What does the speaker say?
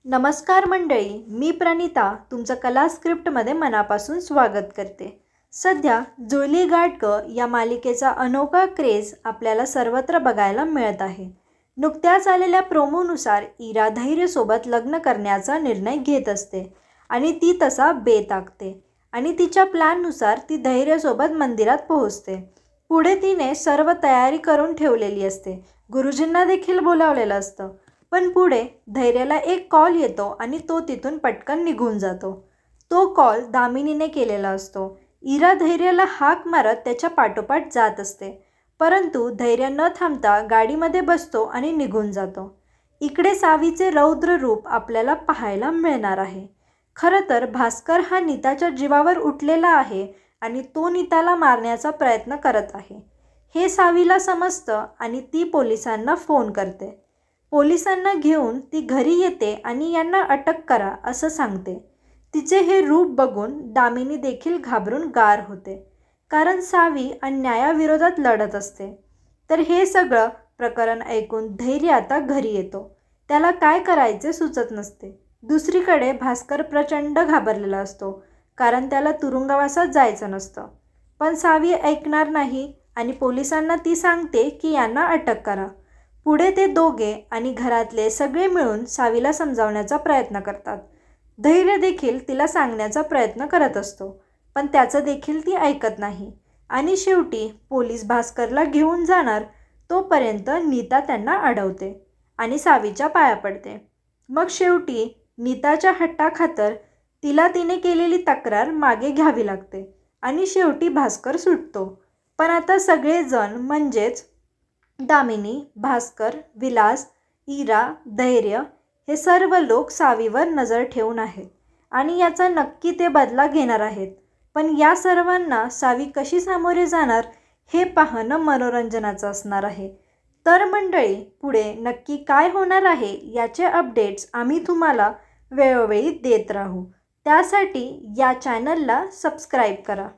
नमस्कार मंडळी, मी प्रणिता तुमचं कला स्क्रिप्टमध्ये मनापासून स्वागत करते। सध्या जुळली गाठ ग या मालिकेचा अनोखा क्रेज आपल्याला सर्वत्र बघायला मिळत आहे। नुकत्याच आलेल्या प्रोमोनुसार इरा धैर्यसोबत लग्न करण्याचा निर्णय घेत असते आणि ती तसा बेत आखते आणि तिच्या प्लॅननुसार ती धैर्यसोबत मंदिरात पोहोचते। पुढे तिने सर्व तयारी करून ठेवलेली असते, गुरुजींना देखील बोलावलेलं असतं। पण पुढे धैर्याला एक कॉल येतो आणि तो तिथून पटकन निघून जातो। तो कॉल दामिनीने केलेला असतो। इरा धैर्याला हाक मारत त्याच्या पाठोपाठ जात असते, परंतु धैर्य न थांबता गाडीमध्ये बसतो आणि निघून जातो। इकडे सावीचे रौद्र रूप आपल्याला पाहायला मिळणार आहे। खरं तर भास्कर हा नीताच्या जीवावर उठलेला आहे आणि तो नीताला मारण्याचा प्रयत्न करत आहे हे सावीला समजतं आणि ती पोलिसांना फोन करते। पोलिसांना घेऊन ती घरी येते आणि यांना अटक करा असं सांगते। तिचे हे रूप बघून दामिनी देखील घाबरून गार होते, कारण सावी अन्यायाविरोधात लढत असते। तर हे सगळं प्रकरण ऐकून धैर्य आता घरी येतो। त्याला काय करायचे सुचत नसते। दुसरीकडे भास्कर प्रचंड घाबरलेला असतो, कारण त्याला तुरुंगवासात जायचं नसतं। पण सावी ऐकणार नाही आणि पोलिसांना ती सांगते की यांना अटक करा। पुढे ते दोघे आणि घरातले सगळे मिळून सावीला समजावण्याचा प्रयत्न करतात। धैर्य देखील तिला सांगण्याचा प्रयत्न करत असतो, पण त्याचं देखील ती ऐकत नाही आणि शेवटी पोलीस भास्करला घेऊन जाणार तोपर्यंत नीता त्यांना अडवते आणि सावीच्या पाया पडते। मग शेवटी नीताच्या हट्टाखातर तिला तिने केलेली तक्रार मागे घ्यावी लागते आणि शेवटी भास्कर सुटतो। पण आता सगळेजण म्हणजेच दामिनी, भास्कर, विलास, इरा, धैर्य हे सर्व लोक सावीवर नजर ठेवून आहेत आणि याचा नक्की ते बदला घेणार आहेत। पण या सर्वांना सावी कशी सामोरे जाणार हे पाहणं मनोरंजनाचं असणार आहे। तर मंडळी, पुढे नक्की काय होणार आहे याचे अपडेट्स आम्ही तुम्हाला वेळोवेळी देत राहू। त्यासाठी या चॅनलला सबस्क्राईब करा।